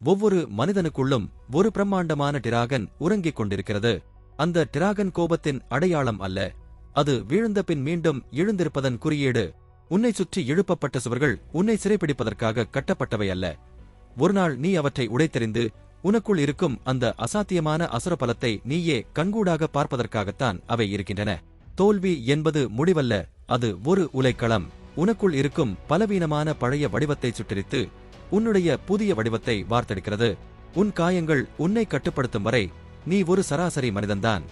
ஒவ்வொரு மனிதனுக்குள்ளும் ஒரு பிரம்மாண்டமான டிராகன் உறங்கிக் கொண்டிருக்கிறது. அந்த டிராகன் கோபத்தின் அடையாளம் அல்ல, அது வீழ்ந்த பின் மீண்டும் எழுந்திருப்பதன் குறியீடு. உன்னை சுற்றி எழுப்பப்பட்ட சுவர்கள் உன்னை சிறைப்பிடிப்பதற்காக கட்டப்பட்டவை அல்ல. ஒருநாள் நீ அவற்றை உடைத்தெறிந்து உனக்குள் இருக்கும் அந்த அசாத்தியமான அசுரபலத்தை நீயே கண்கூடாக பார்ப்பதற்காகத்தான் அவை இருக்கின்றன. தோல்வி என்பது முடிவல்ல, அது ஒரு உலைக்களம். உனக்குள் இருக்கும் பலவீனமான பழைய வடிவத்தை சுட்டரித்து உன்னுடைய புதிய வடிவத்தை வார்த்தெடுக்கிறது. உன் காயங்கள் உன்னை கட்டுப்படுத்தும் வரை நீ ஒரு சராசரி மனிதன்தான்.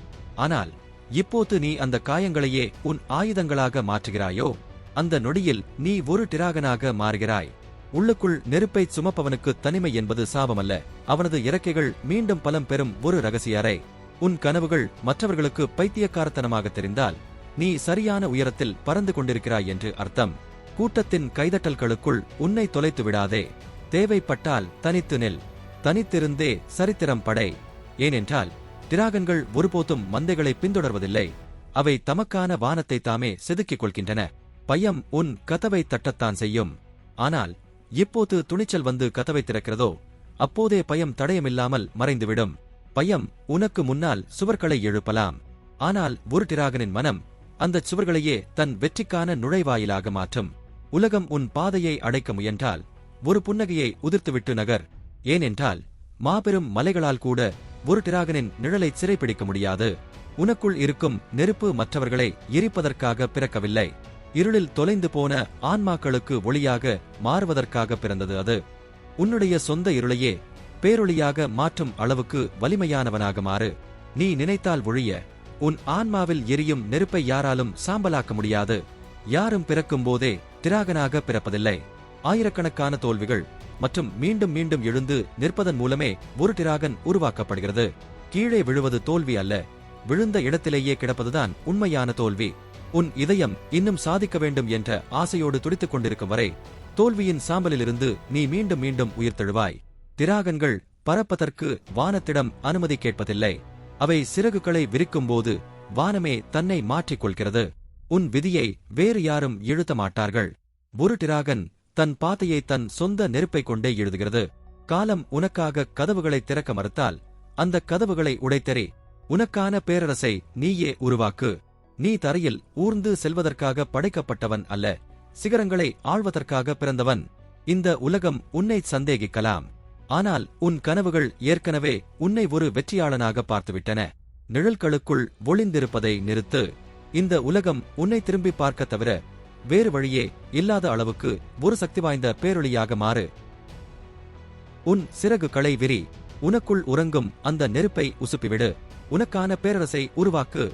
ஆனால் இப்போது நீ அந்த காயங்களையே உன் ஆயுதங்களாக மாற்றுகிறாயோ, அந்த நொடியில் நீ ஒரு டிராகனாக மாறுகிறாய். உள்ளுக்குள் நெருப்பை சுமப்பவனுக்கு தனிமை என்பது சாபமல்ல, அவனது இறக்கைகள் மீண்டும் பலம் பெறும் ஒரு ரகசிய அறை. உன் கனவுகள் மற்றவர்களுக்கு பைத்தியக்காரத்தனமாக தெரிந்தால் நீ சரியான உயரத்தில் பறந்து கொண்டிருக்கிறாய் என்று அர்த்தம். கூட்டத்தின் கைதட்டல்களுக்குள் உன்னை தொலைத்து விடாதே. தேவைப்பட்டால் தனித்து நில். தனித்திருந்தே சரித்திரம் படை. ஏனென்றால் டிராகன்கள் ஒருபோதும் மந்தைகளை பின்தொடர்வதில்லை, அவை தமக்கான வானத்தை தாமே செதுக்கிக் கொள்கின்றன. பயம் உன் கதவை தட்டத்தான் செய்யும். ஆனால் எப்போது துணிச்சல் வந்து கதவை திறக்கிறதோ அப்போதே பயம் தடயமில்லாமல் மறைந்துவிடும். பயம் உனக்கு முன்னால் சுவர்களை எழுப்பலாம், ஆனால் ஒரு டிராகனின் மனம் அந்தச் சுவர்களையே தன் வெற்றிக்கான நுழைவாயிலாக மாற்றும். உலகம் உன் பாதையை அடைக்க முயன்றால் ஒரு புன்னகையை உதிர்த்துவிட்டு நகர். ஏனென்றால் மாபெரும் மலைகளால் கூட ஒரு டிராகனின் நிழலை சிறைப்பிடிக்க முடியாது. உனக்குள் இருக்கும் நெருப்பு மற்றவர்களை எரிப்பதற்காக பிறக்கவில்லை, இருளில் தொலைந்து போன ஆன்மாக்களுக்கு ஒளியாக மாறுவதற்காக பிறந்தது அது. உன்னுடைய சொந்த இருளையே பேரொளியாக மாற்றும் அளவுக்கு வலிமையானவனாக மாறு. நீ நினைத்தால் ஒழிய உன் ஆன்மாவில் எரியும் நெருப்பை யாராலும் சாம்பலாக்க முடியாது. யாரும் பிறக்கும் போதே டிராகனாக பிறப்பதில்லை. ஆயிரக்கணக்கான தோல்விகள் மற்றும் மீண்டும் மீண்டும் எழுந்து நிற்பதன் மூலமே ஒரு டிராகன் உருவாக்கப்படுகிறது. கீழே விழுவது தோல்வி அல்ல, விழுந்த இடத்திலேயே கிடப்பதுதான் உண்மையான தோல்வி. உன் இதயம் இன்னும் சாதிக்க வேண்டும் என்ற ஆசையோடு துடித்துக் கொண்டிருக்கும் வரை தோல்வியின் சாம்பலிலிருந்து நீ மீண்டும் மீண்டும் உயிர்த்தெழுவாய். டிராகன்கள் பறப்பதற்கு வானத்திடம் அனுமதி கேட்பதில்லை. அவை சிறகுகளை விரிக்கும்போது வானமே தன்னை மாற்றிக்கொள்கிறது. உன் விதியை வேறு யாரும் எழுத மாட்டார்கள். ஒரு டிராகன் தன் பாதையை தன் சொந்த நெருப்பை கொண்டே எழுதுகிறது. காலம் உனக்காக கதவுகளை திறக்க மறுத்தால் அந்த கதவுகளை உடைத்தெறி. உனக்கான பேரரசை நீயே உருவாக்கு. நீ தரையில் ஊர்ந்து செல்வதற்காக படைக்கப்பட்டவன் அல்ல, சிகரங்களை ஆழ்வதற்காக பிறந்தவன். இந்த உலகம் உன்னை சந்தேகிக்கலாம், ஆனால் உன் கனவுகள் ஏற்கனவே உன்னை ஒரு வெற்றியாளனாக பார்த்துவிட்டன. நிழல்களுக்குள் ஒளிந்திருப்பதை நிறுத்து. இந்த உலகம் உன்னை திரும்பி பார்க்க தவிர வேறு வழியே இல்லாத அளவுக்கு ஒரு சக்தி வாய்ந்த பேரொளியாக மாறு. உன் சிறகுகளை விரி. உனக்குள் உறங்கும் அந்த நெருப்பை உசுப்பிவிடு. உனக்கான பேரரசை உருவாக்கு.